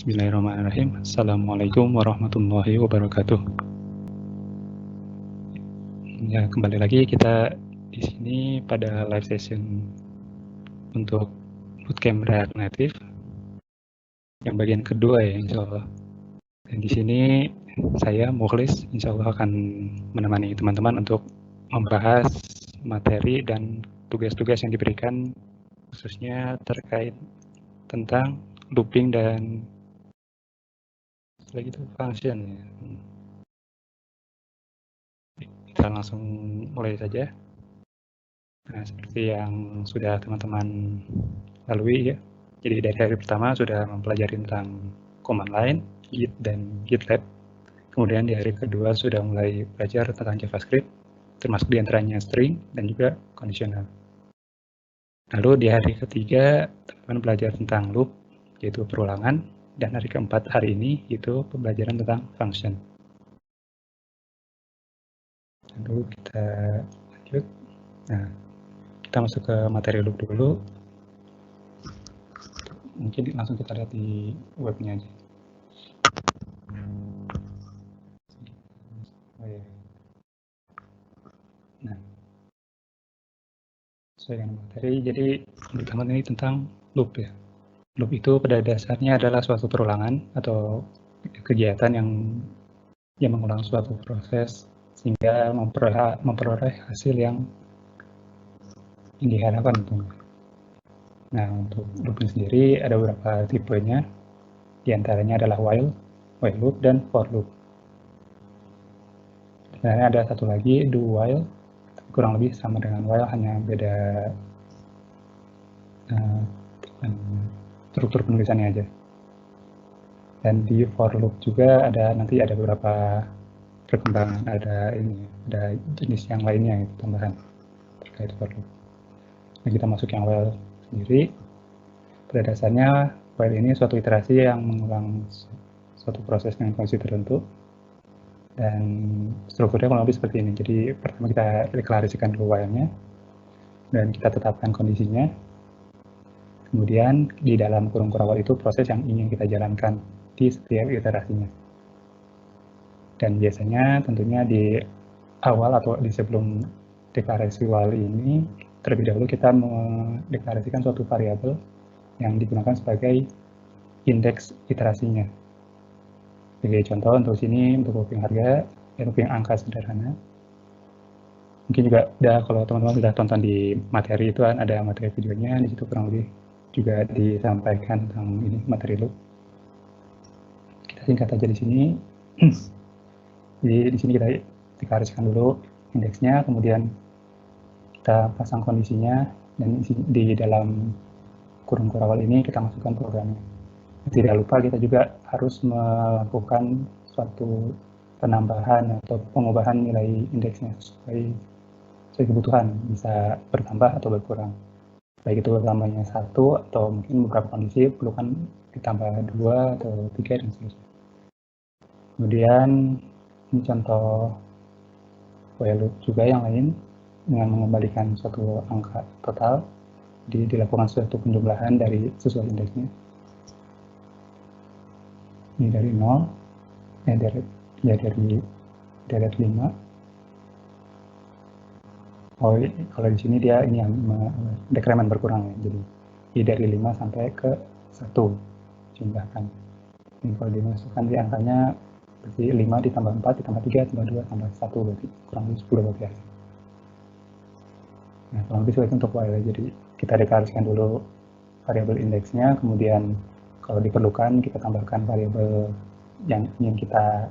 Bismillahirrahmanirrahim. Assalamualaikum warahmatullahi wabarakatuh. Ya, kembali lagi kita di sini pada live session untuk bootcamp React Native yang bagian kedua ya, insya Allah. Dan di sini saya Mukhlis, insya Allah akan menemani teman-teman untuk membahas materi dan tugas-tugas yang diberikan khususnya terkait tentang looping dan lagi itu function ya. Kita langsung mulai saja. Nah, seperti yang sudah teman-teman lalui ya. Jadi dari hari pertama sudah mempelajari tentang command line, Git, dan GitLab. Kemudian di hari kedua sudah mulai belajar tentang JavaScript, termasuk diantaranya string dan juga conditional. Lalu di hari ketiga, teman-teman belajar tentang loop, yaitu perulangan, dan hari keempat hari ini itu pembelajaran tentang function. Lalu kita lanjut. Nah, kita masuk ke materi loop dulu. Mungkin langsung kita lihat di webnya aja. Oh, ya. Nah, sesuai dengan materi, jadi pertama ini tentang loop ya. Loop itu pada dasarnya adalah suatu perulangan atau kegiatan yang mengulang suatu proses sehingga memperoleh hasil yang diharapkan tentunya. Nah, untuk loop ini sendiri ada beberapa tipenya, diantaranya adalah while loop, dan for loop. Sebenarnya ada satu lagi, do while, kurang lebih sama dengan while, hanya beda struktur penulisannya aja. Dan di for loop juga nanti ada beberapa perkembangan, ada jenis yang lainnya gitu, tambahan terkait for loop. Nah, kita masuk yang while sendiri. Pada dasarnya while ini suatu iterasi yang mengulang suatu proses dengan kondisi tertentu, dan strukturnya kurang lebih seperti ini. Jadi pertama kita deklarasikan dulu while-nya, dan kita tetapkan kondisinya. Kemudian di dalam kurung kurawal itu proses yang ingin kita jalankan di setiap iterasinya. Dan biasanya tentunya di awal atau di sebelum deklarasi while ini, terlebih dahulu kita mendeklarasikan suatu variabel yang digunakan sebagai indeks iterasinya. Sebagai contoh untuk sini, untuk looping harga, looping angka sederhana. Mungkin juga kalau teman-teman sudah tonton di materi itu kan ada materi videonya, di situ kurang lebih juga disampaikan tentang ini materi loop. Kita singkat aja di sini. Jadi di sini kita deklarasikan dulu indeksnya, kemudian kita pasang kondisinya, dan di dalam kurung kurawal ini kita masukkan programnya. Tidak lupa kita juga harus melakukan suatu penambahan atau pengubahan nilai indeksnya sesuai kebutuhan, bisa bertambah atau berkurang. Baik itu tambahnya 1 atau mungkin beberapa kondisi perlu kan ditambah 2 atau 3 dan seterusnya. Kemudian ini contoh while loop juga yang lain dengan mengembalikan suatu angka total, dilakukan suatu penjumlahan dari sesuai indeksnya. Ini dari 0, dari 5. Kalau di sini dia ini yang dekremen berkurang ya, jadi dari 5 sampai ke 1 jumlahkan. Ini kalau dimasukkan di angkanya berarti 5 ditambah 4 ditambah 3 tambah 2 tambah 1, berarti kurang lebih 10 berarti. Nah, kurang lebih seperti untuk while. Jadi kita deklarasikan dulu variabel indeksnya, kemudian kalau diperlukan kita tambahkan variabel yang ingin kita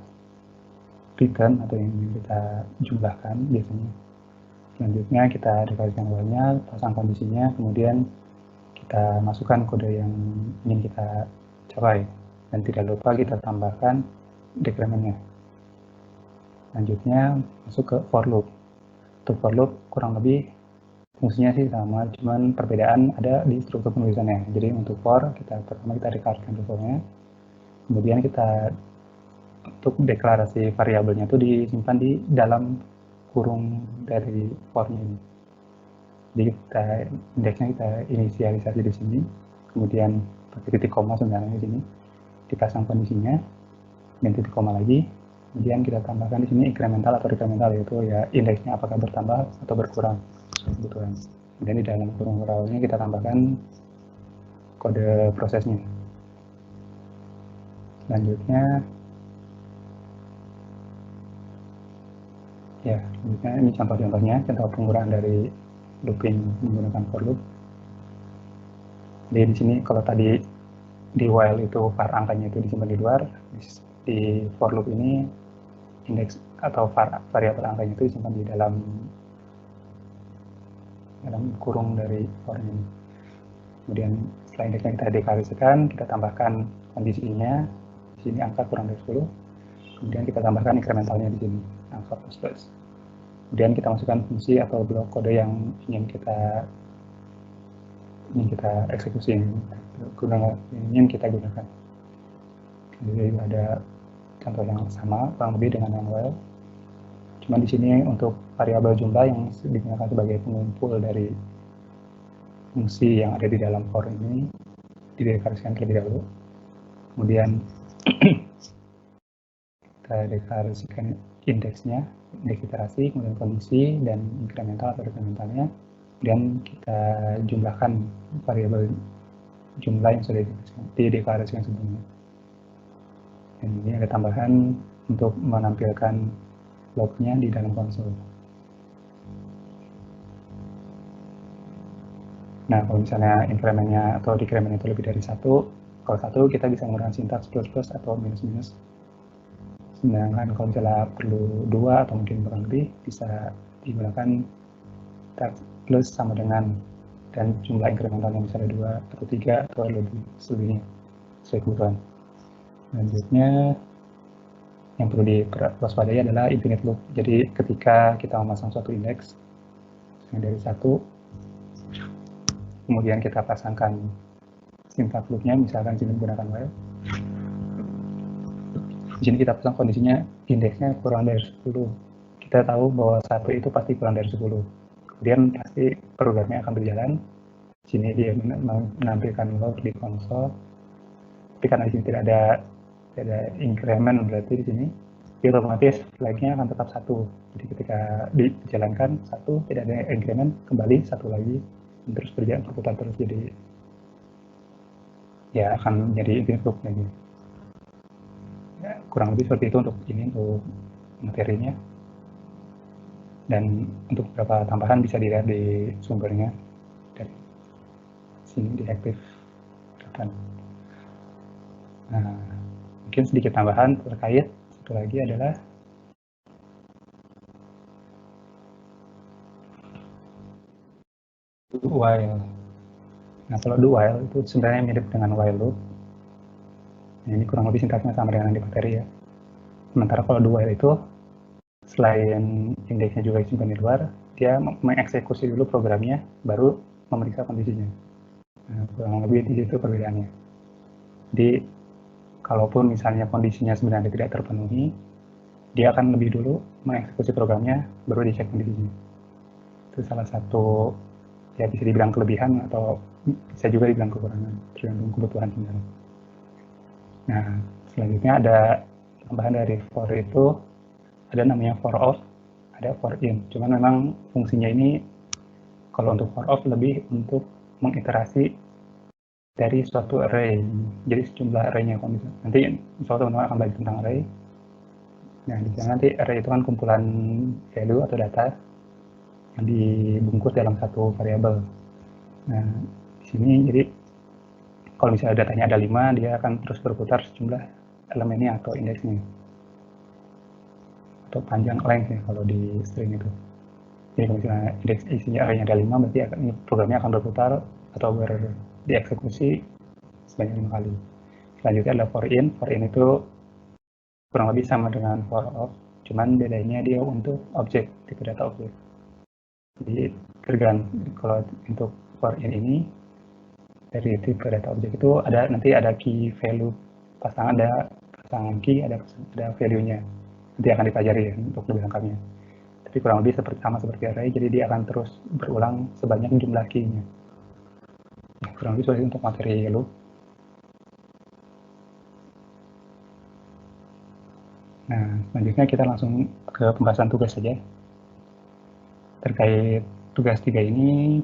return atau yang ingin kita jumlahkan biasanya. Selanjutnya kita deklarasikan while-nya, pasang kondisinya, kemudian kita masukkan kode yang ingin kita capai, dan tidak lupa kita tambahkan dekremennya. Selanjutnya masuk ke for loop. Untuk for loop kurang lebih fungsinya sih sama, cuman perbedaan ada di struktur penulisannya. Jadi untuk for, pertama kita deklarasikan for-nya, kemudian kita untuk deklarasi variabelnya itu disimpan di dalam kurung dari for-nya ini. Jadi indeksnya kita inisialisasi di sini, kemudian pakai titik koma sebenarnya di sini. dipasang kondisinya, dan titik koma lagi. Kemudian kita tambahkan di sini incremental atau decremental, yaitu ya indeksnya apakah bertambah atau berkurang sesuai kebutuhan. Kemudian di dalam kurung while-nya kita tambahkan kode prosesnya. Selanjutnya, ini contoh-contohnya, contoh penggunaan dari looping menggunakan for loop. Jadi di sini kalau tadi di while itu var angkanya itu disimpan di luar, di for loop ini indeks atau variabel angkanya itu disimpan di dalam kurung dari for ini. Kemudian setelah indeksnya kita deklarasikan, kita tambahkan kondisinya. Di sini angka kurang dari 10. Kemudian kita tambahkan incrementalnya di sini, angka plus. Kemudian kita masukkan fungsi atau blok kode yang ingin kita eksekusi, ingin kita gunakan. Jadi ada contoh yang sama, kurang lebih dengan yang while. Cuma di sini untuk variabel jumlah yang digunakan sebagai pengumpul dari fungsi yang ada di dalam for ini dideklarasikan terlebih dahulu. Kemudian kita deklarasikan indeksnya, indeks iterasi, kemudian kondisi, dan incremental atau decrementalnya. Kemudian kita jumlahkan variabel jumlah yang sudah dideklarasikan sebelumnya. Dan ini ada tambahan untuk menampilkan lognya di dalam konsol. Nah, kalau misalnya incrementnya atau decrementnya itu lebih dari 1, kalau 1 kita bisa menggunakan sintaks plus atau minus. Sedangkan kalau misalnya perlu 2 atau mungkin kurang lebih, bisa digunakan plus sama dengan, dan jumlah incrementalnya misalnya 2 atau 3 atau lebih selebihnya sesuai kebutuhan. Selanjutnya yang perlu diwaspadai adalah infinite loop. Jadi ketika kita memasang suatu indeks yang dari 1, kemudian kita pasangkan syntax loopnya, misalkan sini menggunakan while. Di sini kita pasang kondisinya indeksnya kurang dari 10. Kita tahu bahwa 1 itu pasti kurang dari 10. Kemudian pasti programnya akan berjalan. Di sini dia menampilkan log di konsol. Tapi karena di sini tidak ada increment, berarti di sini otomatis flagnya akan tetap 1. Jadi ketika dijalankan 1, tidak ada increment, kembali 1 lagi, dan terus berputar terus, jadi ya akan menjadi infinite loop lagi. Ya, kurang lebih seperti itu untuk materinya. Dan untuk beberapa tambahan bisa dilihat di sumbernya dari sini di active. Nah, mungkin sedikit tambahan terkait satu lagi adalah do while. Nah, kalau do while itu sebenarnya mirip dengan while loop. Nah, ini kurang lebih sintaksnya sama dengan di materi ya. Sementara kalau do while itu selain indeksnya juga disimpan di luar, dia mengeksekusi dulu programnya, baru memeriksa kondisinya. Nah, kurang lebih di situ perbedaannya. Jadi, kalaupun misalnya kondisinya sebenarnya tidak terpenuhi, dia akan lebih dulu mengeksekusi programnya, baru dicek kondisinya. Itu salah satu, ya bisa dibilang kelebihan atau bisa juga dibilang kekurangan, tergantung kebutuhan sebenarnya. Nah, selanjutnya ada tambahan dari for itu, ada namanya for off, ada for in. Cuman memang fungsinya ini kalau untuk for off lebih untuk mengiterasi dari suatu array. Jadi sejumlah array-nya. Nanti insya Allah teman-teman akan belajar tentang array. Nah, di sana nanti array itu kan kumpulan value atau data yang dibungkus dalam satu variabel. Nah, di sini jadi kalau misalnya datanya ada 5, dia akan terus berputar sejumlah elemennya atau indeksnya. Atau panjang length ya kalau di string itu. Jadi kalau misalnya indeks isinya array-nya ada 5, berarti programnya akan berputar atau dieksekusi sebanyak 5 kali. Selanjutnya ada for in. For in itu kurang lebih sama dengan for off, cuman bedanya dia untuk objek, tipe data objek. Jadi tergantung kalau untuk for in ini dari tipe data objek itu nanti ada key value, pasangan key, ada value-nya. Nanti akan dipelajari ya, untuk lebih lengkapnya. Tapi kurang lebih sama seperti array, jadi dia akan terus berulang sebanyak jumlah key-nya. Nah, kurang lebih seperti untuk materi loop. Nah, selanjutnya kita langsung ke pembahasan tugas saja. Terkait tugas 3 ini,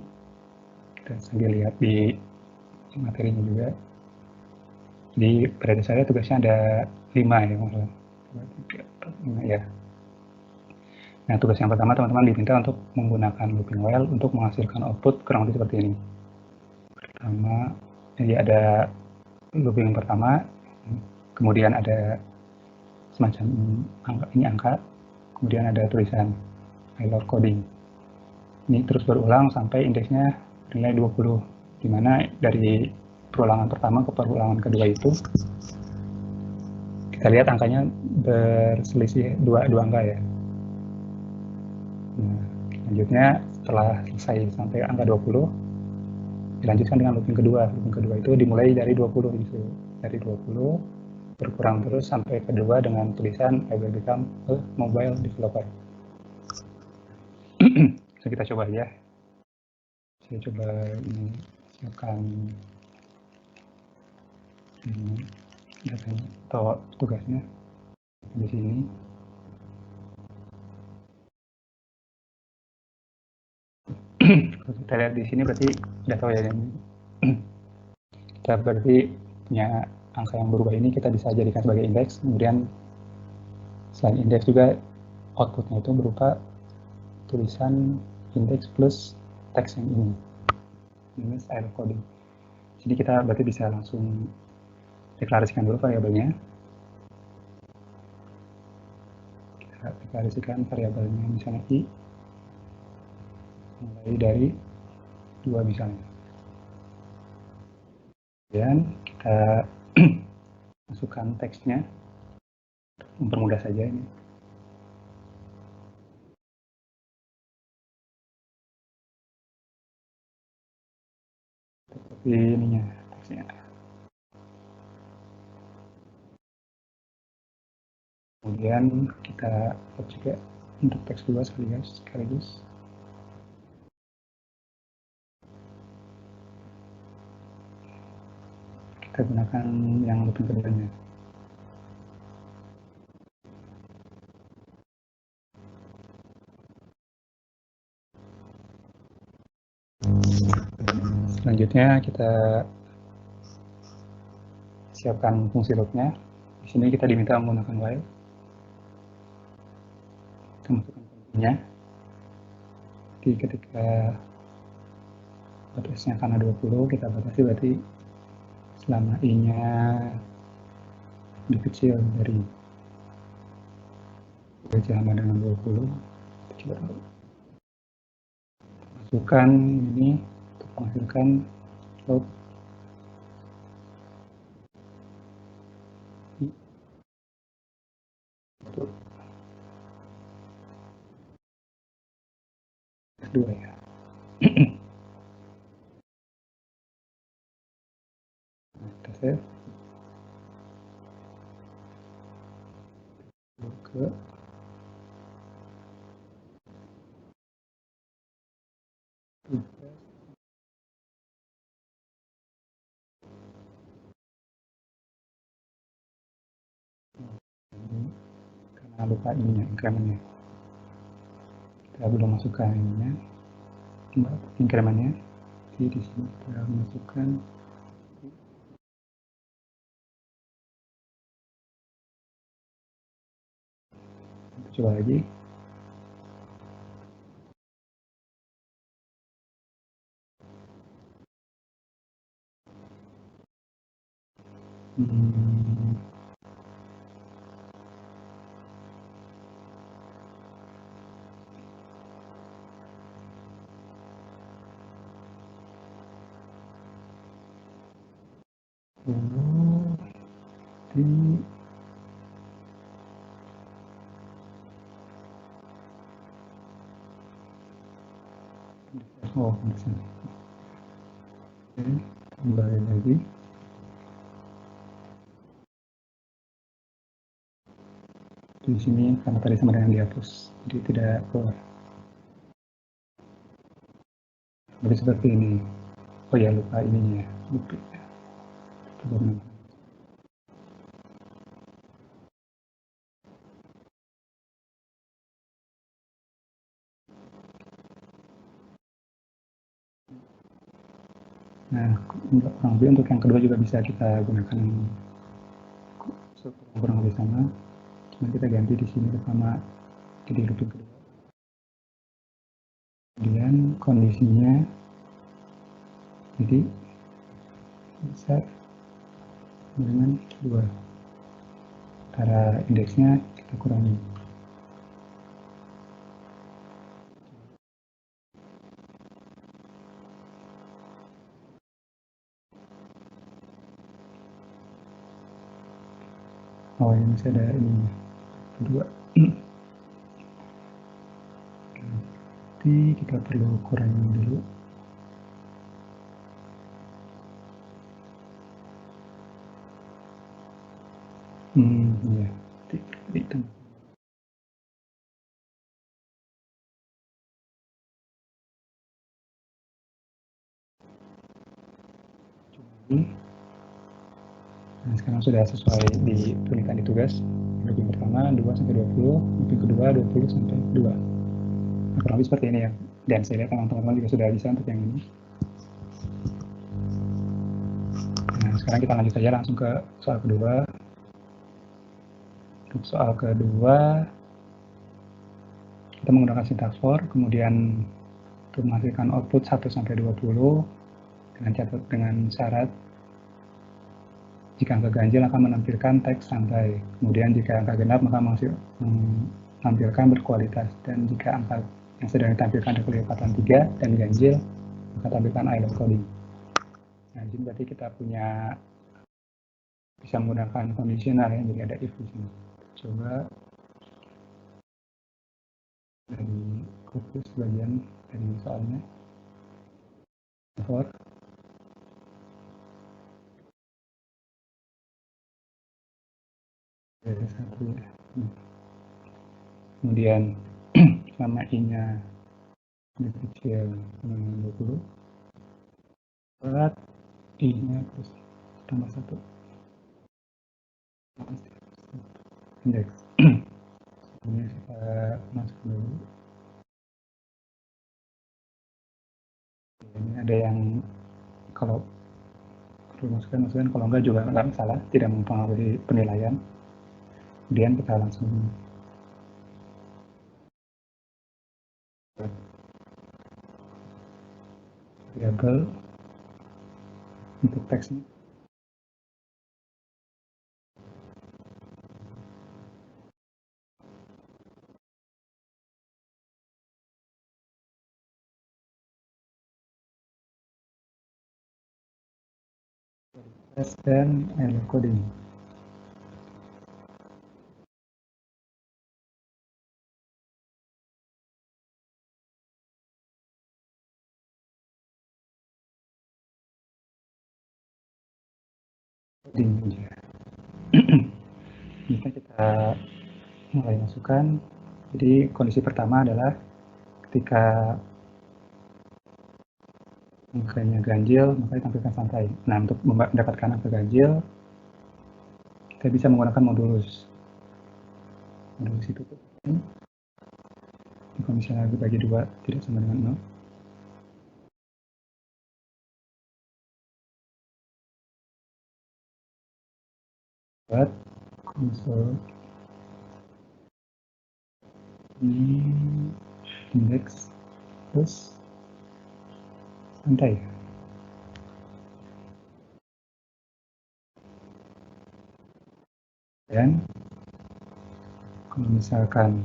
kita sambil lihat di materinya juga. Jadi pada dasarnya tugasnya ada 5 ya, maksudnya. 2, 3, 4, 5 ya. Nah, tugas yang pertama teman-teman diminta untuk menggunakan looping while untuk menghasilkan output kurang lebih seperti ini. Pertama, jadi ada looping pertama, kemudian ada semacam angka, kemudian ada tulisan Taylor coding. Ini terus berulang sampai indeksnya nilai 20, di mana dari perulangan pertama ke perulangan kedua itu kita lihat angkanya berselisih dua angka ya. Nah, selanjutnya setelah selesai sampai angka 20, dilanjutkan dengan looping kedua. Looping kedua itu dimulai dari 20 gitu. Dari 20 berkurang terus sampai kedua dengan tulisan I will become a mobile developer. So, kita coba ya. Saya coba ini siapkan datanya atau tugasnya di sini. Kalau kita lihat di sini berarti sudah tahu ya ini. Kita berarti punya angka yang berubah ini kita bisa jadikan sebagai indeks. Kemudian selain indeks juga outputnya itu berupa tulisan indeks plus teks yang ini, minus error coding. Jadi kita berarti bisa langsung deklarasikan dulu variabelnya. Kita deklarasikan variabelnya misalnya i, mulai dari 2 misalnya. Kemudian kita masukkan teksnya, mempermudah saja ini. Seperti ininya teksnya. Kemudian kita upload juga untuk teks 2 sekaligus. Kita gunakan yang looping keduanya. Selanjutnya kita siapkan fungsi loopnya. Di sini kita diminta menggunakan while. Kita masukkan fungsinya. Jadi ketika batasnya karena 20, kita batasi berarti selama i-nya lebih kecil dari sama dengan 20. Kita coba masukkan ini untuk menghasilkan loop untuk S2 ya. Kita save ke karena lupa ininya, incrementnya. Kita belum masukkan ininya, incrementnya. Jadi di sini kita masukkan coba lagi. Oh, di sini. Oke, kembali lagi. Di sini karena tadi sama dengan dihapus, jadi tidak keluar. Jadi seperti ini. Oh ya, lupa ininya, lupa. Nah, kurang lebih untuk yang kedua juga bisa kita gunakan kurang lebih sama. Cuma kita ganti di sini pertama jadi looping kedua. Kemudian kondisinya jadi bisa dengan 2. Antara indeksnya kita kurangi. Oh, ini masih ada ini kedua. Nanti kita perlu kurangi dulu. Iya. Itu. Nah, sekarang sudah sesuai dituliskan di tugas. Looping pertama 2 sampai 20, looping kedua 20 sampai 2. Nah, kurang lebih seperti ini ya. Dan saya lihat teman-teman juga sudah bisa untuk yang ini. Nah, sekarang kita lanjut saja langsung ke soal kedua. Untuk soal kedua, kita menggunakan syntax for, kemudian untuk menghasilkan output 1 sampai 20 dengan syarat jika angka ganjil akan menampilkan teks santai. Kemudian jika angka genap maka menampilkan berkualitas, dan jika angka yang sedang ditampilkan ada kelipatan 3 dan ganjil maka tampilkan I love coding. Nah, jadi berarti kita punya bisa menggunakan conditional ya, jadi ada if di sini. Coba dari copy sebagian dari soalnya. For satu ya. Kemudian sama i-nya lebih kecil 20, berat i-nya terus tambah 1 indeks. Ini kita masuk dulu. Ini ada yang kalau perlu masukan, kalau enggak juga enggak masalah, tidak mempengaruhi penilaian. Kemudian kita langsung variabel untuk teksnya. Dan error coding. Jika kita mulai masukkan, jadi kondisi pertama adalah ketika angkanya ganjil maka ditampilkan santai. Nah, untuk mendapatkan angka ganjil kita bisa menggunakan modulus. Modulus itu kalau misalnya dibagi 2 tidak sama dengan 0. Buat konsol ini indeks plus santai. Dan kalau misalkan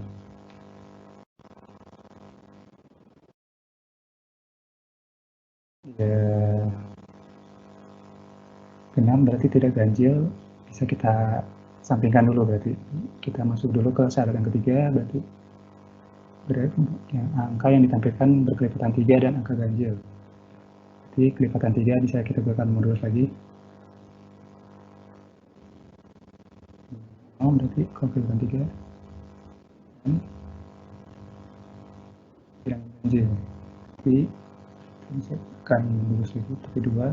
ya genap berarti tidak ganjil, bisa kita sampingkan dulu, berarti kita masuk dulu ke syarat yang ketiga, berarti yang angka yang ditampilkan berkelipatan 3 dan angka ganjil. Jadi kelipatan 3 bisa kita gunakan modulus lagi. Oh, berarti kalau kelipatan 3 yang ganjil. Tapi bisa akan modulus lagi, tapi 2.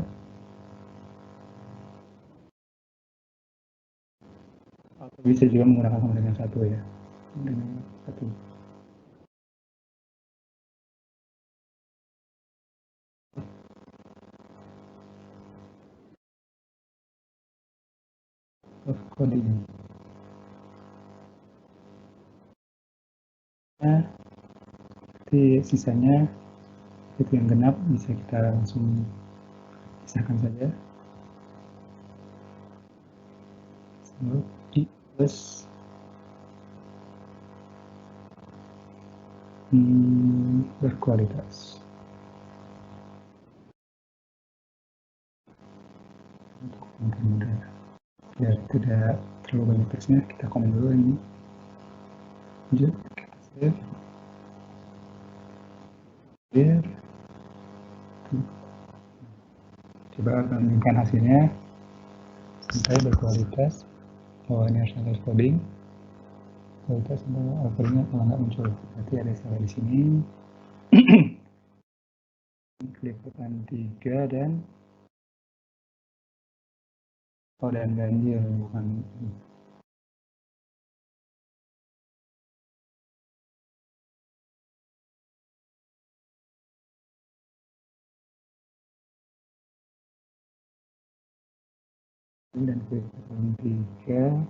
Atau bisa juga menggunakan sama dengan 1 ya. Dengan 1. of coding. Nah, nanti sisanya itu yang genap bisa kita langsung pisahkan saja. So, plus berkualitas. Untuk mempermudah biar tidak terlalu banyak teksnya, kita komen dulu ini. Lanjut, kita save. Biar coba bandingkan hasilnya. Sampai berkualitas. Oh, ini harus ada coding. Kualitas overnya kalau nggak muncul, berarti ada salah di sini. Kelipatan 3 dan dan ganjil bukan dan kelipatan 3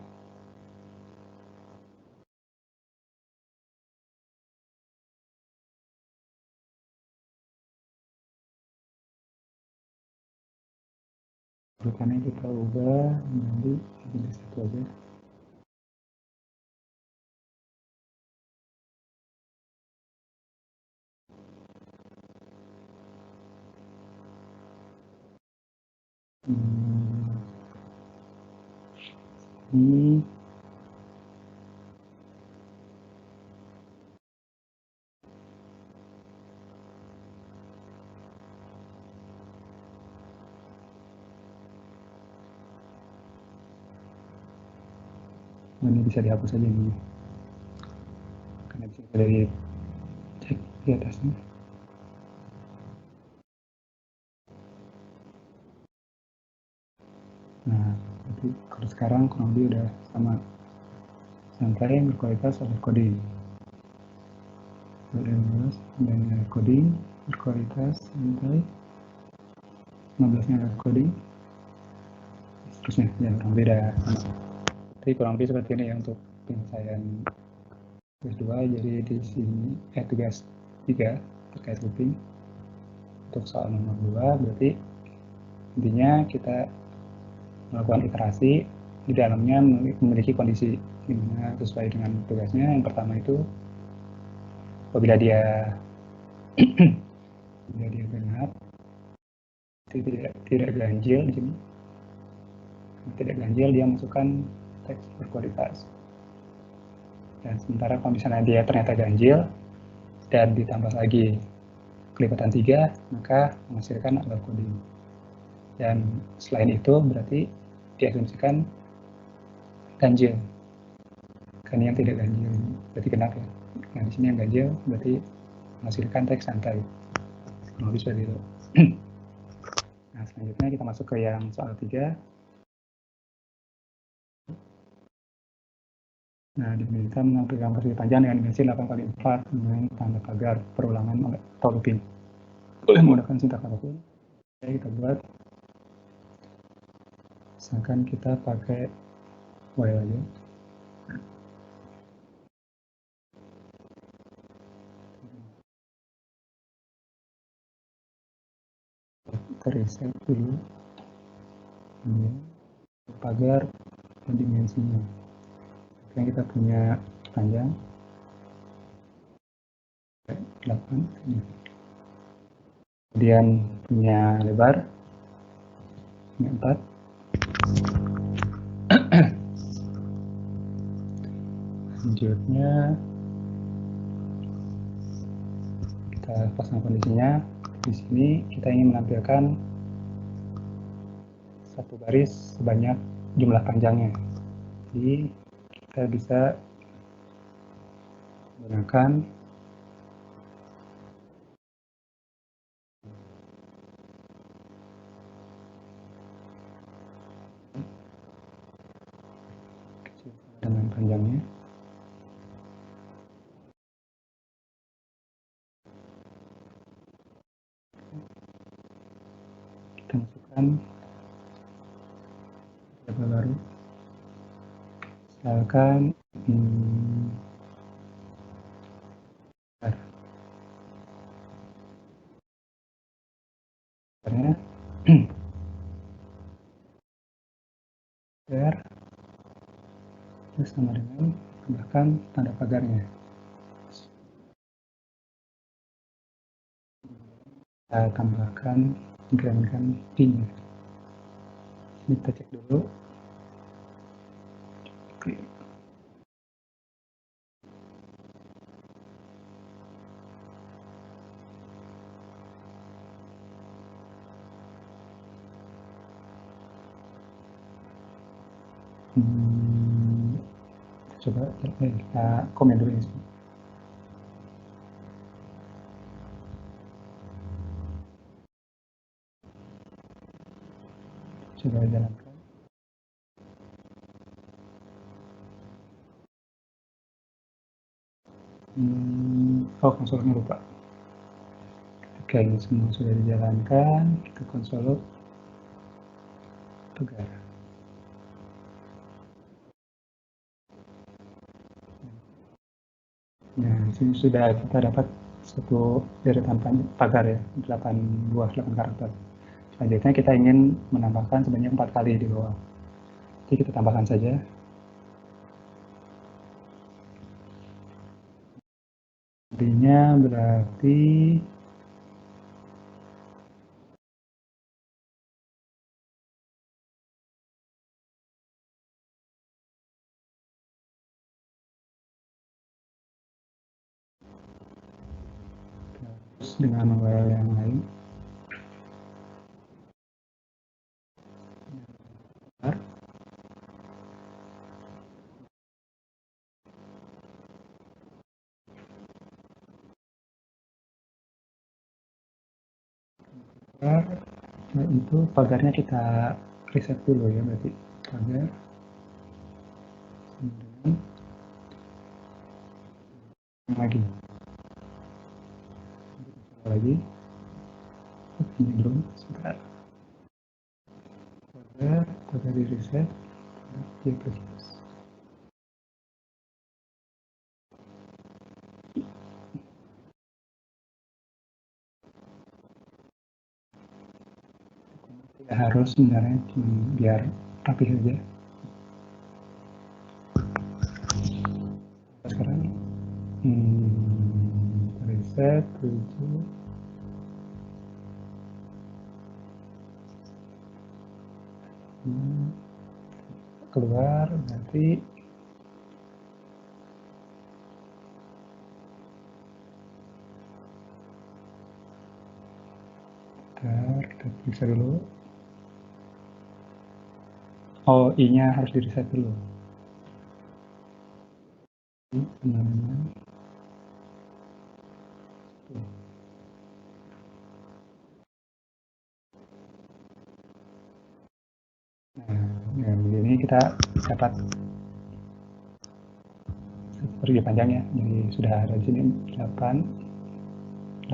urutannya kita ubah menjadi satu aja. Ini ini bisa dihapus aja ini karena bisa dari cek di atasnya. Nah, jadi kalau sekarang kurang lebih udah sama, sampai berkualitas oleh coding. Dan coding berkualitas sampai 15-nya adalah coding, terusnya ya kurang lebih udah sama. Tapi kurang lebih seperti ini ya untuk penyelesaian tugas 2. Jadi di sini tugas 3 terkait looping. Untuk soal nomor 2 berarti intinya kita melakukan iterasi di dalamnya memiliki kondisi dimana sesuai dengan tugasnya. Yang pertama itu apabila dia genap, tidak ganjil di sini, tidak ganjil dia masukkan teks berkualitas. Dan sementara kalau misalnya dia ternyata ganjil dan ditambah lagi kelipatan 3, maka menghasilkan alert coding. Dan selain itu berarti diasumsikan ganjil. Kan yang tidak ganjil berarti genap ya. Nah di sini yang ganjil berarti menghasilkan teks santai. Lebih seperti itu. Nah selanjutnya kita masuk ke yang soal 3. Nah diminta menampilkan persegi panjang dengan dimensi 8x4 dengan tanda pagar perulangan atau looping. Boleh menggunakan sintaks apapun. Oke, kita buat. Misalkan kita pakai while aja. Kita reset dulu ini pagar dan dimensinya. Sekarang kita punya panjang 8 ini. Kemudian punya lebar punya 4. Selanjutnya kita pasang kondisinya. Di sini kita ingin menampilkan satu baris sebanyak jumlah panjangnya. Jadi kita bisa menggunakan dengan panjangnya. Kita masukkan variabel baru Misalkan pagarnya pagar terus sama dengan tambahkan tanda pagarnya. Kita tambahkan gerakan I-nya. Ini kita cek dulu. Coba kita komen dulu ini. Coba jalankan. Konsolnya lupa. Ketika ini semua sudah dijalankan, kita konsol pagar. Nah, di sini sudah kita dapat satu deretan pagar ya, 8 karakter. Selanjutnya kita ingin menambahkan sebanyak 4 kali di bawah. Jadi kita tambahkan saja. Intinya berarti terus dengan URL yang lain. Nah, itu pagarnya kita reset dulu ya, berarti pagar lagi ini belum sebentar pagar di reset di plus tidak harus sebenarnya cuma biar rapi saja. Sekarang reset 7 keluar nanti kita periksa dulu. Oh, I-nya harus di reset dulu. Teman-teman. Nah, begini kita dapat persegi panjangnya. Jadi sudah ada di sini 8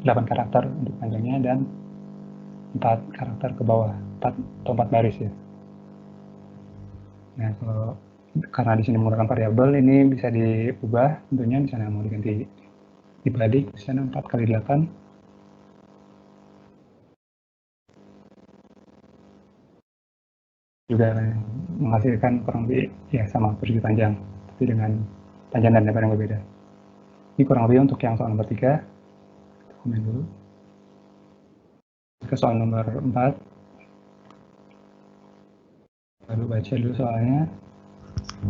karakter untuk panjangnya dan 4 karakter ke bawah, 4 baris ya. Nah, kalau karena di sini menggunakan variabel ini bisa diubah, tentunya di sana mau diganti dibalik, di sana 4 kali 8 juga menghasilkan kurang lebih ya sama persegi panjang, tapi dengan panjang dan lebar yang berbeda. Ini kurang lebih untuk yang soal nomor 3. Komen dulu. Ke soal nomor 4. Lalu baca dulu soalnya.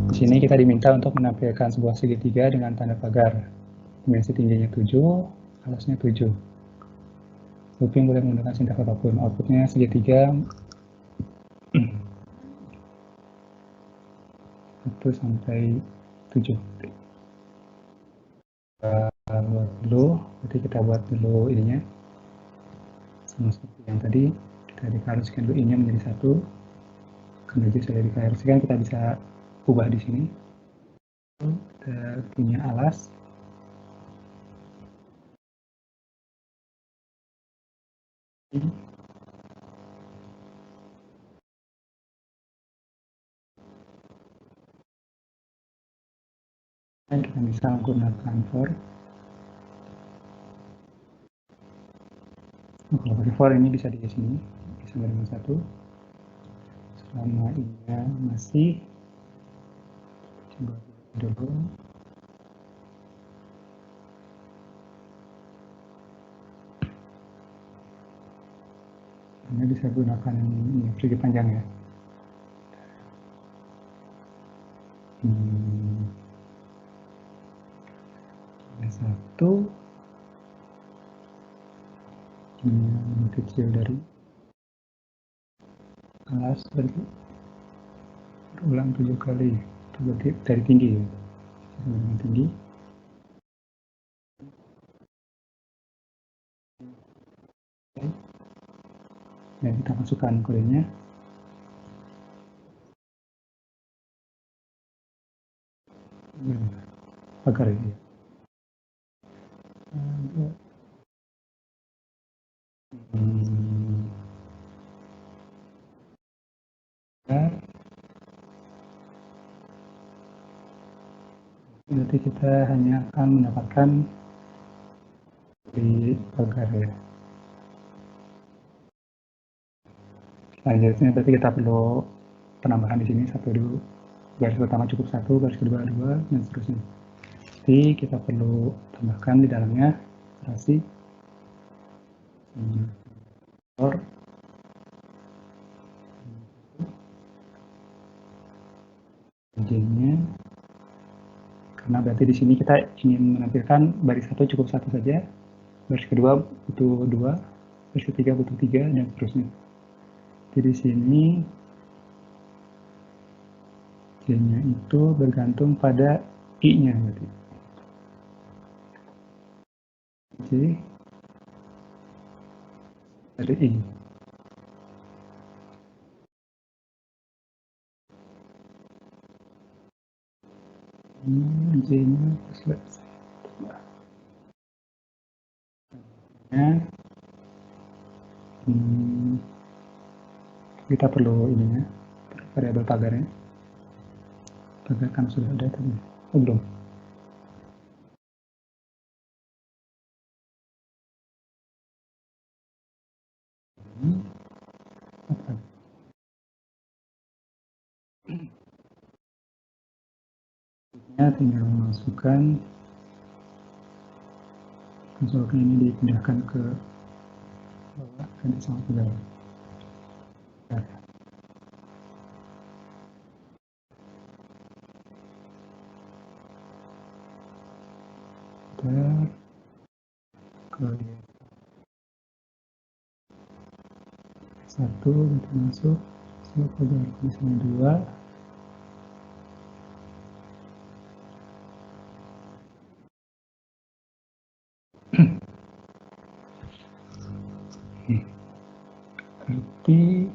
Di sini kita diminta untuk menampilkan sebuah segitiga dengan tanda pagar. Dimensi tingginya 7, alasnya 7. Looping boleh menggunakan sintaks apapun. Outputnya segitiga 1 sampai 7. Buat dulu, berarti kita buat dulu ininya. Sama seperti yang tadi, kita deklarasikan dulu I-nya menjadi 1. Kemudian sudah deklarasikan, kita bisa ubah di sini. Kita punya alas. kita bisa menggunakan for. Kalau pakai for ini bisa di sini, bisa dengan satu. Selama ini masih, coba dulu. Anda bisa gunakan ini persegi panjang ya. Satu ini yang kecil dari alas, berarti ulang 7 kali, itu berarti dari tinggi ya, dengan tinggi. Dan kita masukkan kodenya. Pagar ya. Nanti kita hanya akan mendapatkan di pagar ya. Selanjutnya berarti kita perlu penambahan di sini satu dulu. Garis pertama cukup satu, garis kedua dua, dan seterusnya. Jadi kita perlu tambahkan di dalamnya operasi or j-nya, karena berarti di sini kita ingin menampilkan baris satu cukup satu saja, baris kedua butuh dua, baris ketiga butuh tiga, dan seterusnya. Jadi di sini j-nya itu bergantung pada i-nya berarti. J dari i. J-nya selesai. Kita perlu ininya, variabel pagarnya. Pagar kan sudah ada tadi. Oh, belum. Tinggal masukkan konsolnya, ini dipindahkan ke bawah dan sama ke bawah. Kita ke satu, kita masuk ke misalnya dua. Berarti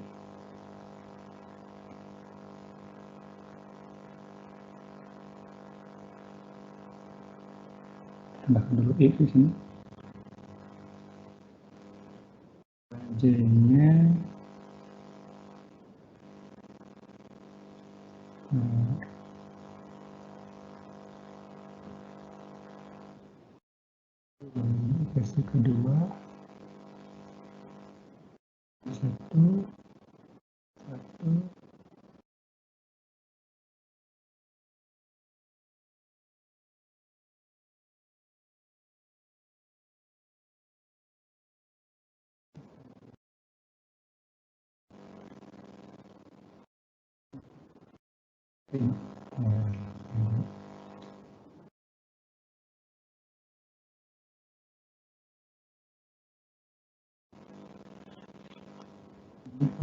tambahkan dulu i di sini. J-nya versi kedua satu.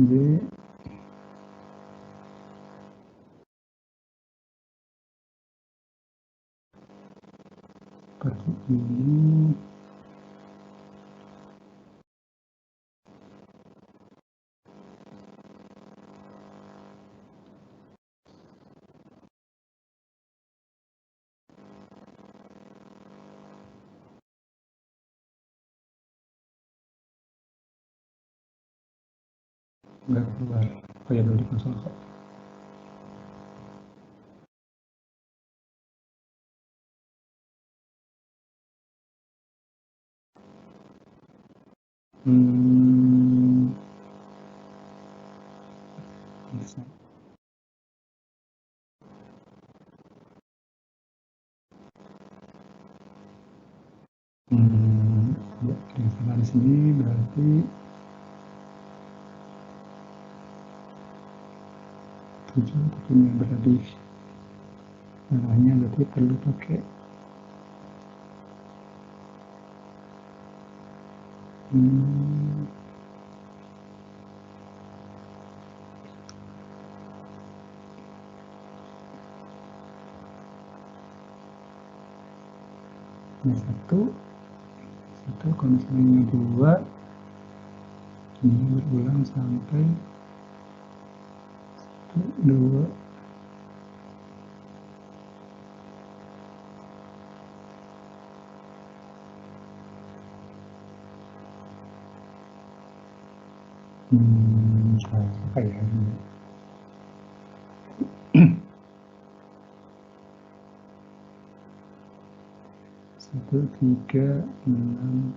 J seperti ini. Enggak keluar variabel di konsol kok. Hmm, bisa. Ya, ada yang salah di sini berarti 7 tapi ini yang berlebih. Salahnya berarti perlu pakai hmm, ini satu kalau misalnya ini 2, ini berulang sampai 2. Apa ya ini? 1, 3, 6.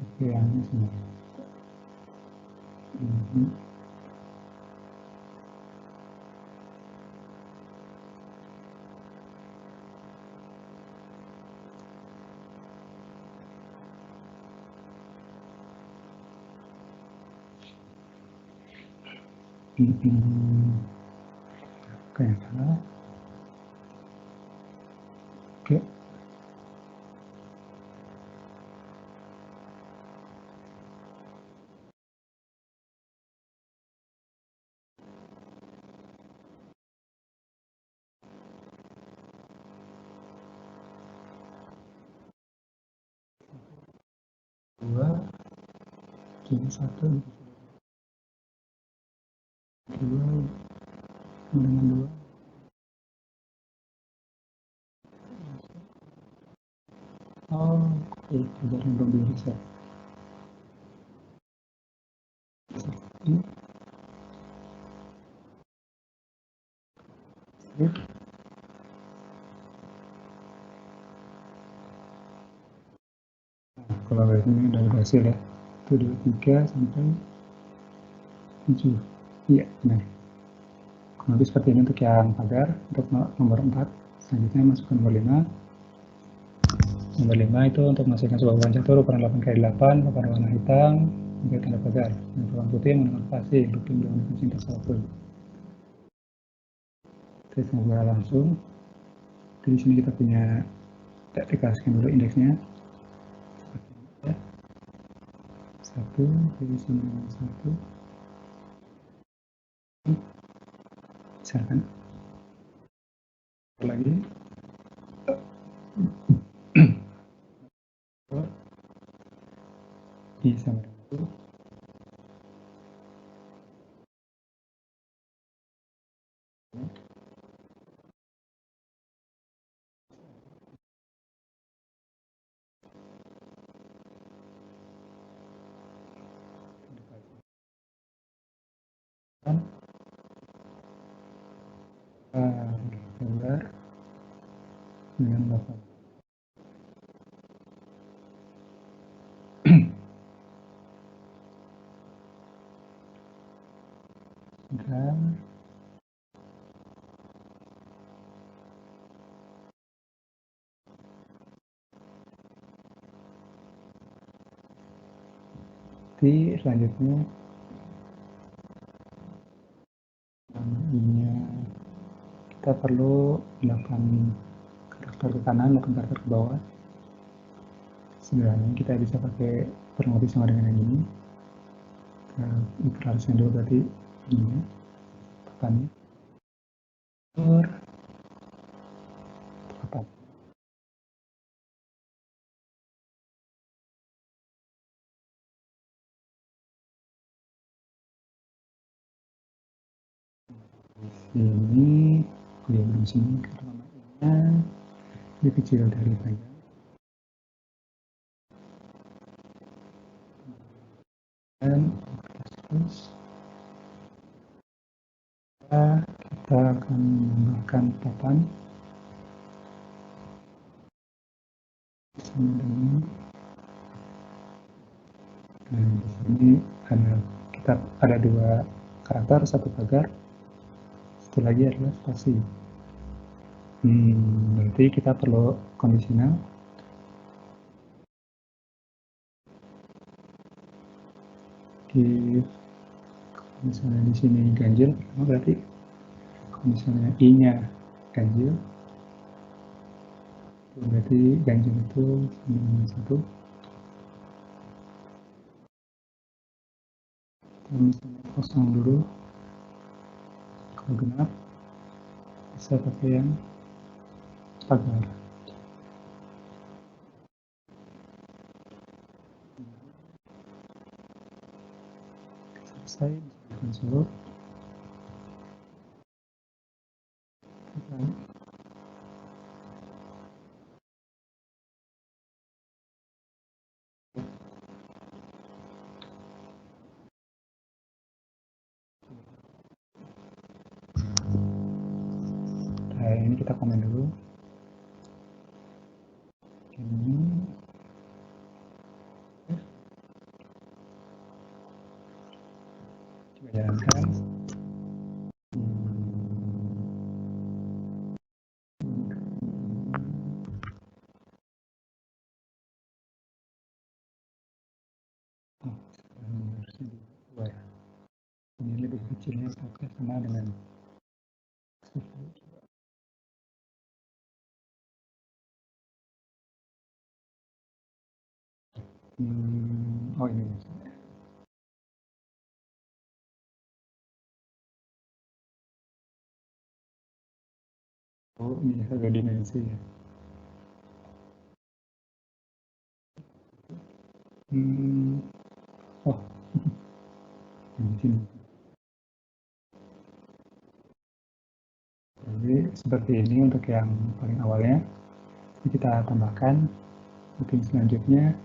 Oke, yang ini semua. Mhm. 个人啥？Oke. Dua, jadi satu, dua, dengan dua. Oh, itu dari belum direset. Ini strip. Nah, kalau ini udah berhasil ya. Itu 2, 3 sampai 7. Iya, nah. Kurang lebih seperti ini untuk yang pagar. Untuk nomor 4, selanjutnya masukkan nomor 5. Nomor 5 itu untuk masukkan sebuah bulan catur ukuran 8 kali 8, papan warna hitam, sampai tanda pagar. Dan ruang putih menggunakan pasti, looping menggunakan sintaks apapun. Kita coba langsung. Di sini kita punya, kita aplikasikan dulu indeksnya. Ya. 1, jadi sama dengan 1. Misalkan lagi. I sama dengan 1. Dan gambar dengan 8. Dan selanjutnya namanya kita perlu 8 karakter ke kanan, 8 karakter ke bawah. Sebenarnya kita bisa pakai kurang lebih sama dengan yang ini. Kita iterasikan dulu berarti ini papannya. Papan. Ini di sini karena namanya lebih kecil dari panjang. Dan terus kita akan menambahkan papan sama dengan di sini ada dua karakter, satu pagar, satu lagi adalah spasi. Berarti kita perlu kondisional. Misalnya di sini ganjil, berarti misalnya i-nya ganjil, berarti ganjil itu sama dengan 1. Kita misalnya kosong dulu, kalau genap bisa pakai yang pagar. Selesai, bisa konsol. Nah, ini kita komen dulu. Ini coba jalankan. Ini lebih kecilnya pakai sama dengan oh ini ini ada dimensi ya. Oh di sini. Jadi seperti ini untuk yang paling awalnya. Kita tambahkan mungkin selanjutnya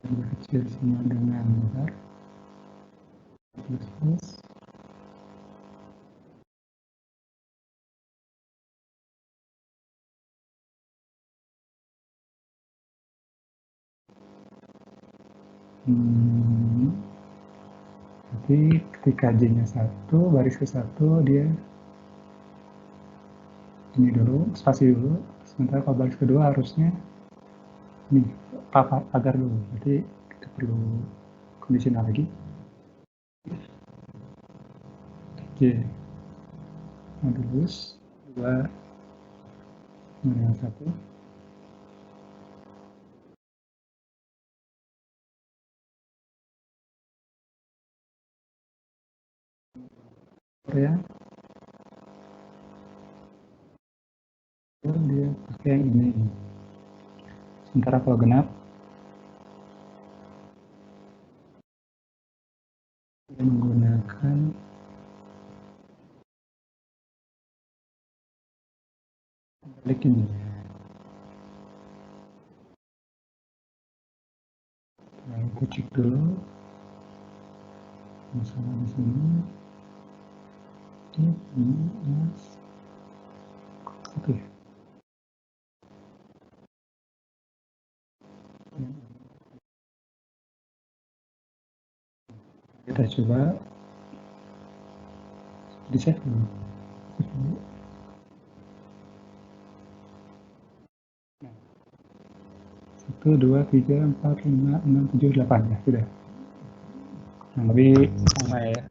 lebih kecil semua dengan besar plus jadi ketika J-nya 1 baris ke 1 dia ini dulu spasi dulu, sementara kalau baris kedua harusnya ini pagar dulu, berarti kita perlu kondisional lagi. J modulus 2 dengan 1 Korea dia pakai yang ini, sementara kalau genap dia menggunakan balik ini. Kita cek dulu masalah di sini. Ini oke. Kita coba di save dulu. 1, 2, 3, 4, 5, 6, 7, 8 ya sudah. Yang lebih sama ya.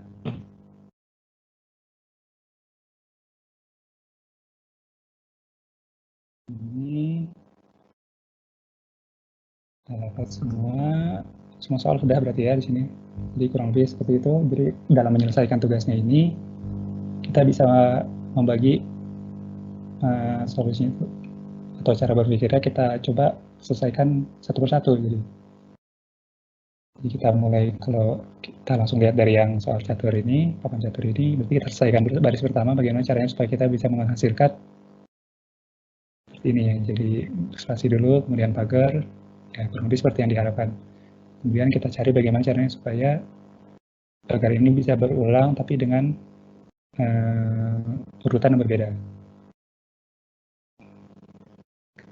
Ini kita dapat semua soal sudah berarti ya di sini. Jadi kurang lebih seperti itu. Jadi dalam menyelesaikan tugasnya ini kita bisa membagi solusinya itu atau cara berpikirnya kita coba selesaikan satu persatu. Jadi kita mulai, kalau kita langsung lihat dari yang soal catur ini, papan catur ini, berarti kita selesaikan baris pertama bagaimana caranya supaya kita bisa menghasilkan seperti ini ya. Jadi spasi dulu, kemudian pagar, ya kurang lebih seperti yang diharapkan. Kemudian kita cari bagaimana caranya supaya pagar ini bisa berulang tapi dengan urutan yang berbeda.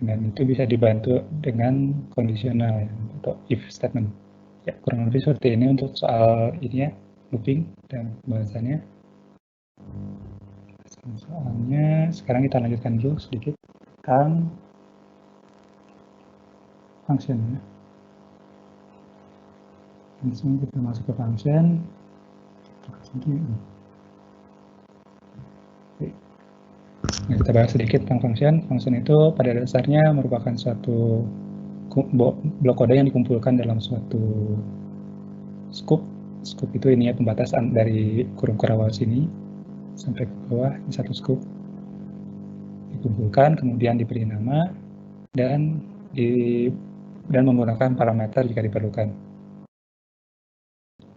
Dan itu bisa dibantu dengan kondisional ya, atau if statement. Ya, kurang lebih seperti ini untuk soal ini ya, looping dan pembahasannya. Soalnya sekarang kita lanjutkan dulu sedikit tentang function ya. Langsung kita masuk ke function. Nah, kita bahas sedikit tentang function. Function itu pada dasarnya merupakan suatu blok kode yang dikumpulkan dalam suatu scope. Scope itu ini ya, pembatas dari kurung kurawal sini sampai ke bawah, ini satu scope. Dikumpulkan, kemudian diberi nama, dan menggunakan parameter jika diperlukan.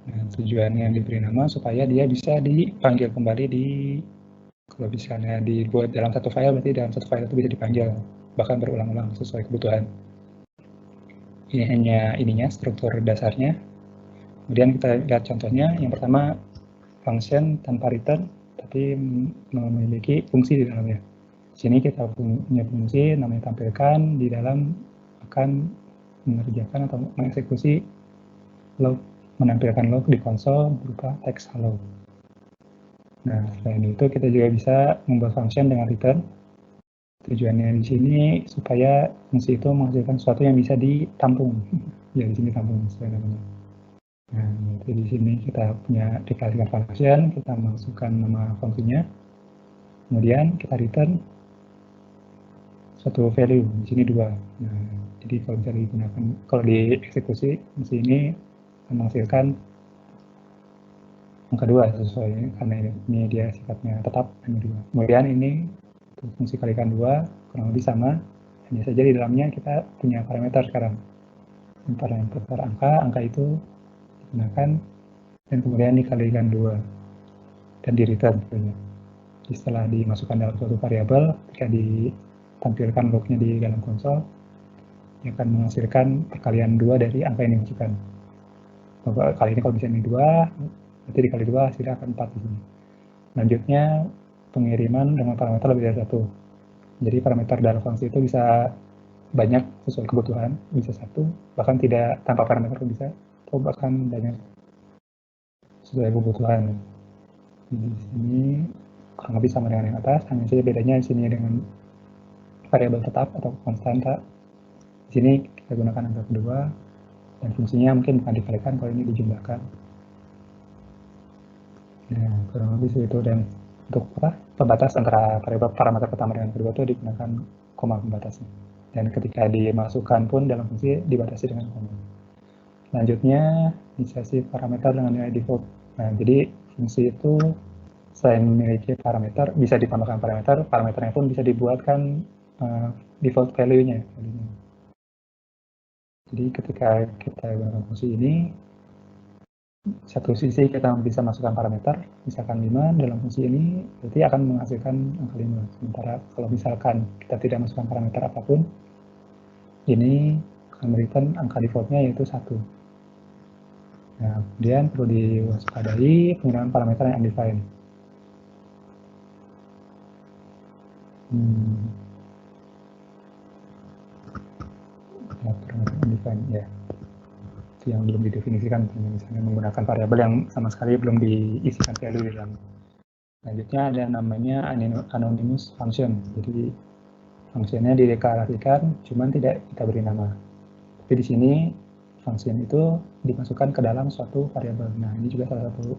Nah, tujuannya diberi nama supaya dia bisa dipanggil kembali kalau misalnya dibuat dalam satu file, berarti dalam satu file itu bisa dipanggil, bahkan berulang-ulang sesuai kebutuhan. Ini hanya ininya, struktur dasarnya. Kemudian kita lihat contohnya. Yang pertama, function tanpa return, tapi memiliki fungsi di dalamnya. Di sini kita punya fungsi namanya tampilkan, di dalam akan mengerjakan atau mengeksekusi log, menampilkan log di konsol berupa teks hello. Nah, selain itu kita juga bisa membuat function dengan return. Tujuannya di sini supaya fungsi itu menghasilkan sesuatu yang bisa ditampung. Ya, di sini tampung namanya. Nah, jadi di sini kita punya deklarasikan function, kita masukkan nama fungsinya, kemudian kita return suatu value, di sini 2. Nah, jadi kalau bisa digunakan, kalau dieksekusi fungsi ini menghasilkan angka 2 sesuai, karena ini dia sifatnya tetap hanya 2. Kemudian ini fungsi kalikan 2 kurang lebih sama, hanya saja di dalamnya kita punya parameter sekarang. Parameter angka itu digunakan dan kemudian dikalikan 2 dan di return tentunya. Setelah dimasukkan dalam suatu variabel, ketika ditampilkan lognya di dalam konsol, dia akan menghasilkan perkalian 2 dari angka yang dimasukkan. Kali ini kalau misalnya 2, berarti dikali 2 hasilnya akan 4 di sini. Selanjutnya pengiriman dengan parameter lebih dari 1. Jadi parameter dalam fungsi itu bisa banyak sesuai kebutuhan, bisa 1, bahkan tidak tanpa parameter bisa, atau bahkan banyak sesuai kebutuhan. Di sini kurang lebih sama dengan yang atas, hanya saja bedanya di sini dengan variabel tetap atau konstanta. Di sini kita gunakan angka kedua, dan fungsinya mungkin bukan dikalikan, kalau ini dijumlahkan. Nah, kurang lebih segitu. Dan untuk pembatas antara parameter pertama dengan kedua itu digunakan koma pembatasnya. Dan ketika dimasukkan pun dalam fungsi dibatasi dengan koma. Selanjutnya di sesi parameter dengan nilai default. Nah, jadi fungsi itu selain memiliki parameter, bisa ditambahkan parameter, parameternya pun bisa dibuatkan default value-nya. Jadi ketika kita gunakan fungsi ini, satu sisi kita bisa masukkan parameter, misalkan 5 dalam fungsi ini, berarti akan menghasilkan angka 5. Sementara kalau misalkan kita tidak masukkan parameter apapun, ini akan memberikan angka default-nya yaitu 1. Nah, kemudian perlu diwaspadai penggunaan parameter yang undefined. Ya, parameter undefined, ya. Itu yang belum didefinisikan, misalnya menggunakan variabel yang sama sekali belum diisikan value di dalam. Selanjutnya ada namanya anonymous function. Jadi fungsinya dideklarasikan, cuman tidak kita beri nama. Tapi di sini function itu dimasukkan ke dalam suatu variabel. Nah, ini juga salah satu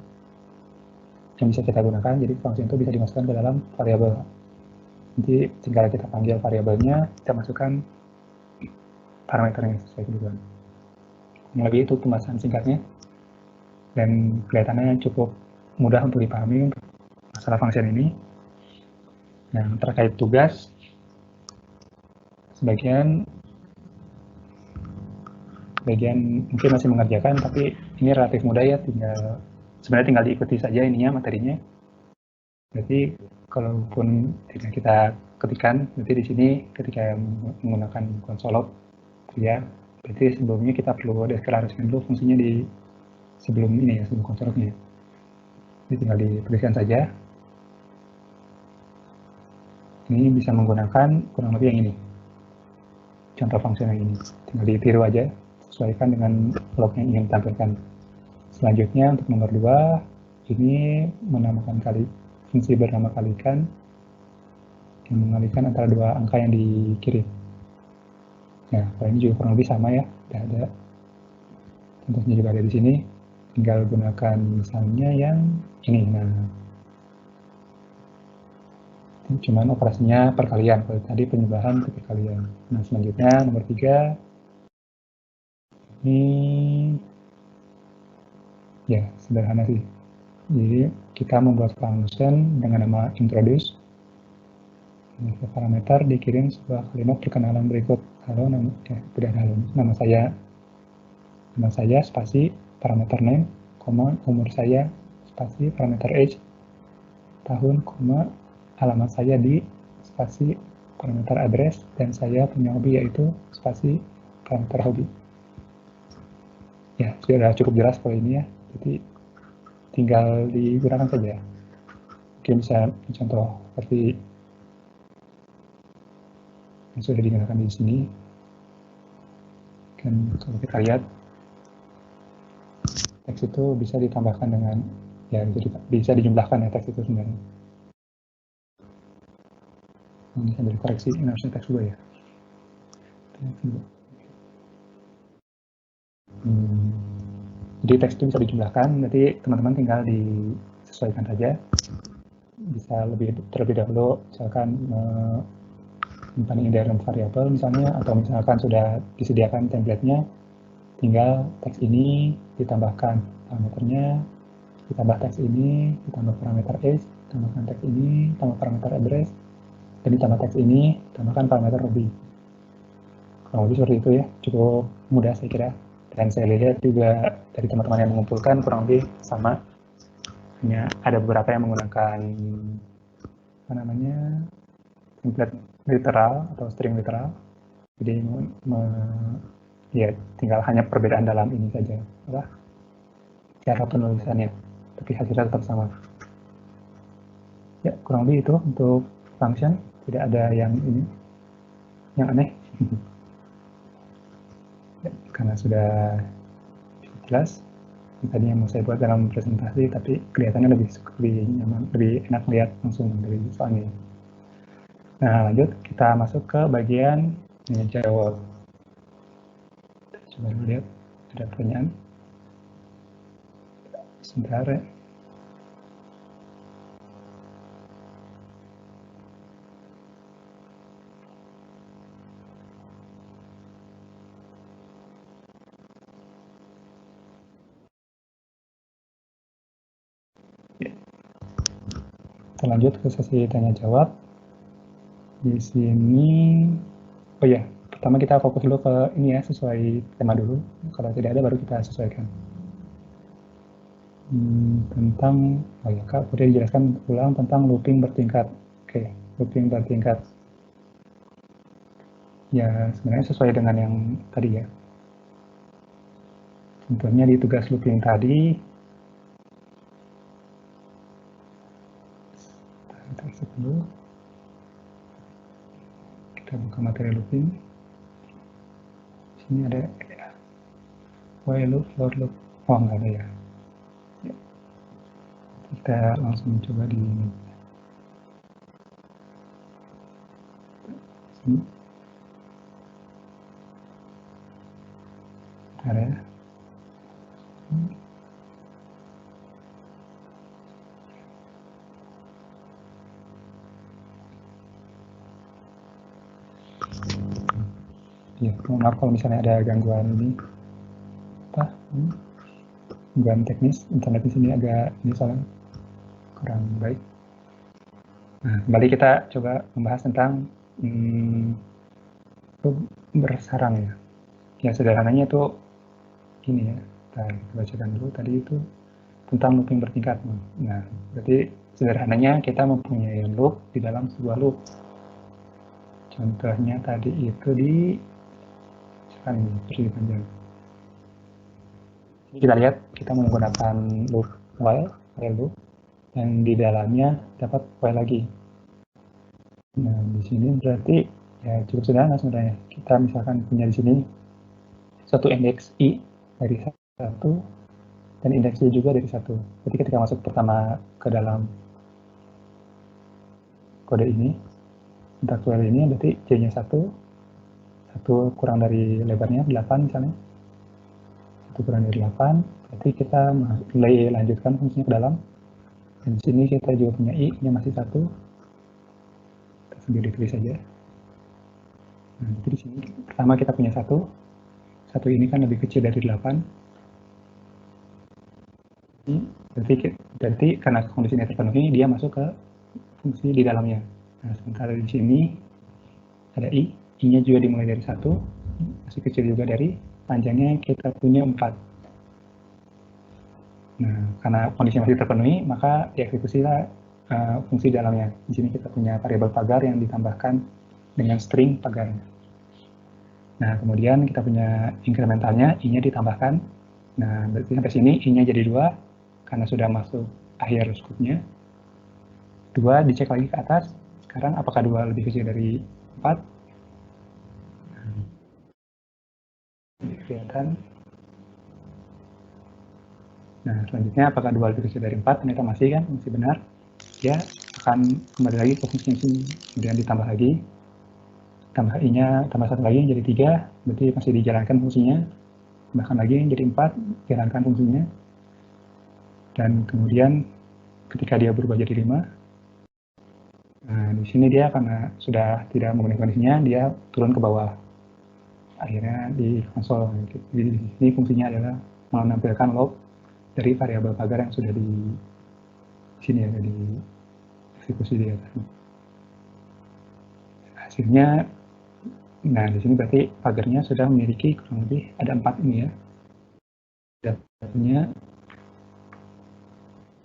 yang bisa kita gunakan. Jadi function itu bisa dimasukkan ke dalam variabel. Nanti tinggal kita panggil variabelnya, kita masukkan parameternya sesuai kebutuhan. Lebih itu pembahasan singkatnya, dan kelihatannya cukup mudah untuk dipahami untuk masalah function ini. Nah, terkait tugas, sebagian sebagian mungkin masih mengerjakan, tapi ini relatif mudah ya, sebenarnya tinggal diikuti saja ininya materinya. Berarti kalaupun tidak kita ketikkan, berarti di sini ketika menggunakan konsolog ya, berarti sebelumnya kita perlu deklarasikan dulu fungsinya di sebelum ini ya, sebelum konsolognya. Jadi tinggal dituliskan saja. Ini bisa menggunakan kurang lebih yang ini. Contoh fungsi yang ini. Tinggal ditiru aja, sesuaikan dengan log yang ingin ditampilkan. Selanjutnya untuk nomor 2, ini menamakan fungsi bernama kalikan yang mengalikan antara dua angka yang dikirim. Nah, kalau ini juga kurang lebih sama ya, tidak ada. Contohnya juga ada di sini. Tinggal gunakan misalnya yang ini. Nah, cuman operasinya perkalian. Kalau tadi penjumlahan itu perkalian. Nah, selanjutnya nomor 3. Ini ya sederhana sih. Jadi kita membuat function dengan nama introduce. Parameter dikirim sebuah kalimat perkenalan berikut. Halo, nama saya spasi parameter name, umur saya spasi parameter age, tahun, alamat saya di spasi parameter address, dan saya punya hobi yaitu spasi parameter hobi. Ya, sudah cukup jelas kalau ini ya. Jadi tinggal digunakan saja. Mungkin bisa contoh seperti yang sudah digunakan di sini. Dan kalau kita lihat, teks itu bisa ditambahkan dengan, ya bisa dijumlahkan ya teks itu sebenarnya. Ini sambil koreksi, ini harusnya teks 2 ya. Jadi teks itu bisa dijumlahkan, berarti teman-teman tinggal disesuaikan saja. Bisa terlebih dahulu, misalkan menyimpan ini dalam variabel misalnya, atau misalkan sudah disediakan template-nya, tinggal teks ini ditambahkan parameternya, ditambah teks ini, ditambah parameter age, tambahkan teks ini, tambah parameter address, dan ditambah teks ini, tambahkan parameter hobi. Kurang lebih seperti itu ya, cukup mudah saya kira. Dan saya lihat juga dari teman-teman yang mengumpulkan kurang lebih sama. Hanya ada beberapa yang menggunakan template literal atau string literal. Jadi ya tinggal hanya perbedaan dalam ini saja, cara penulisannya, tapi hasilnya tetap sama. Ya, kurang lebih itu untuk function. Tidak ada yang aneh. Ya, karena sudah jelas. Tadi yang mau saya buat dalam presentasi, tapi kelihatannya lebih nyaman, lebih enak lihat langsung dari soalnya. Nah, lanjut kita masuk ke bagian menjawab. Coba lihat, ada pertanyaan. Sebentar ya. Kita lanjut ke sesi tanya jawab. Di sini, oh ya, pertama kita fokus dulu ke ini ya, sesuai tema dulu. Kalau tidak ada baru kita sesuaikan. Tentang, oh ya Kak, boleh dijelaskan ulang tentang looping bertingkat. Oke, looping bertingkat. Ya, sebenarnya sesuai dengan yang tadi ya. Contohnya di tugas looping tadi, kita buka materi looping. Di sini ada while loop, for loop. Oh, nggak ada ya. Kita langsung coba di sini. Ada ya. Ya, maaf kalau misalnya ada gangguan ini. Gangguan teknis, internet di sini agak ini soalnya kurang baik. Nah, kembali kita coba membahas tentang loop bersarang ya. Ya, sederhananya itu ini ya, kita bacakan dulu tadi itu tentang looping bertingkat. Nah, berarti sederhananya kita mempunyai loop di dalam sebuah loop. Contohnya tadi itu di ini persegi panjang. Jadi kita lihat kita menggunakan loop while loop yang di dalamnya dapat while lagi. Nah, di sini berarti ya cukup sederhana sebenarnya. Kita misalkan punya di sini satu indeks i dari satu dan indeks y juga dari satu. Jadi ketika masuk pertama ke dalam kode ini, interval ini berarti j-nya 1 kurang dari lebarnya 8 misalnya. 1 kurang dari 8, berarti kita lanjutkan fungsinya ke dalam. Dan di sini kita juga punya i-nya masih 1. Kita sambil ditulis saja. Nah, jadi di sini pertama kita punya 1 ini kan lebih kecil dari 8. Berarti karena kondisinya terpenuhi, dia masuk ke fungsi di dalamnya. Nah, sementara di sini ada i-nya juga dimulai dari 1, masih kecil juga dari panjangnya kita punya 4. Nah, karena kondisi masih terpenuhi, maka dieksekusilah fungsi dalamnya. Di sini kita punya variabel pagar yang ditambahkan dengan string pagarnya. Nah, kemudian kita punya inkrementalnya, i-nya ditambahkan. Nah, berarti sampai sini i-nya jadi 2, karena sudah masuk akhir scope-nya. 2 dicek lagi ke atas, sekarang apakah 2 lebih kecil dari 4? Kelihatan. Nah, selanjutnya apakah 2 lebih kecil dari 4? Ternyata masih kan, masih benar. Dia akan kembali lagi ke fungsi sini, kemudian ditambah lagi. Tambah i-nya, tambah 1 lagi jadi 3, berarti masih dijalankan fungsinya. Bahkan lagi jadi 4, jalankan fungsinya. Dan kemudian ketika dia berubah jadi 5, nah di sini dia karena sudah tidak memenuhi kondisinya, dia turun ke bawah. Akhirnya di konsol, di sini fungsinya adalah menampilkan log dari variabel pagar yang sudah di sini ya, di eksekusi di atas. Hasilnya, nah di sini berarti pagarnya sudah memiliki kurang lebih ada 4 ini ya. Punya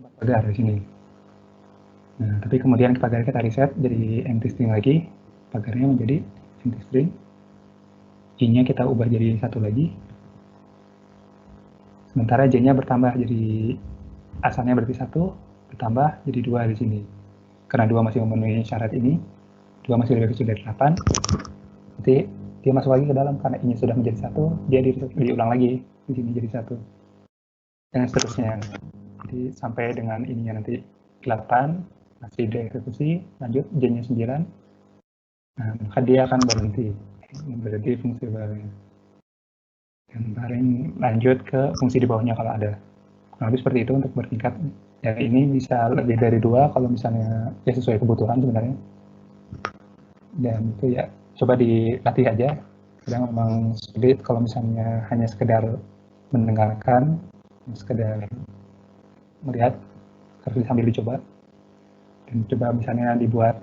4 pagar di sini. Nah, tapi kemudian pagar kita reset jadi empty string lagi, pagarnya menjadi empty string. I-nya kita ubah jadi 1 lagi. Sementara J-nya bertambah jadi asalnya berarti 1, bertambah jadi 2 di sini. Karena 2 masih memenuhi syarat ini, 2 masih lebih kecil dari 8, berarti dia masuk lagi ke dalam karena I-nya sudah menjadi 1, dia diulang lagi di sini jadi 1. Dan seterusnya. Jadi sampai dengan ininya nanti 8 masih dieksekusi, lanjut J-nya 9. Nah, maka dia akan berhenti fungsi bawahnya. Dan paling lanjut ke fungsi di bawahnya kalau ada. Kurang lebih seperti itu untuk bertingkat. Ya, ini bisa lebih dari 2 kalau misalnya ya sesuai kebutuhan sebenarnya. Dan itu ya coba dilatih aja. Kadang memang sulit kalau misalnya hanya sekedar mendengarkan, sekedar melihat, harus sambil dicoba. Dan coba misalnya dibuat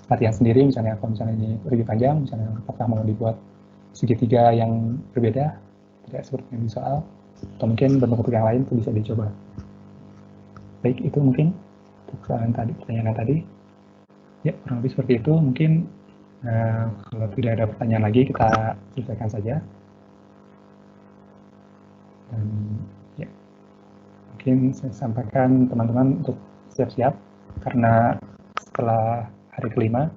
latihan sendiri, misalnya kalau misalnya ini lebih panjang, misalnya apakah mau dibuat segitiga yang berbeda, tidak seperti yang di soal, atau mungkin bentuk-bentuk yang lain itu bisa dicoba. Baik, itu mungkin untuk pertanyaan tadi. Ya, kurang lebih seperti itu. Mungkin kalau tidak ada pertanyaan lagi, kita selesaikan saja. Dan ya, mungkin saya sampaikan teman-teman untuk siap-siap, karena setelah hari kelima,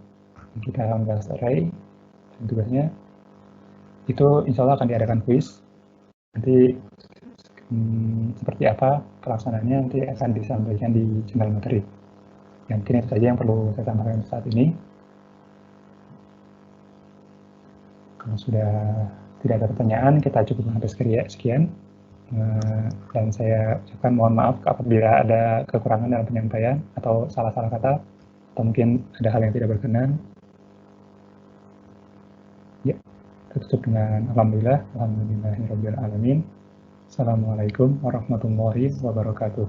kita akan membahas array, dan tugasnya itu insya Allah akan diadakan quiz. Nanti seperti apa pelaksanaannya nanti akan disampaikan di channel materi. Ya, mungkin itu saja yang perlu saya sampaikan saat ini. Kalau sudah tidak ada pertanyaan, kita cukup sampai sekian. Dan saya ucapkan mohon maaf apabila ada kekurangan dalam penyampaian atau salah-salah kata, atau mungkin ada hal yang tidak berkenan. Ya, tutup dengan alhamdulillahirabbil alamin. Assalamualaikum warahmatullahi wabarakatuh.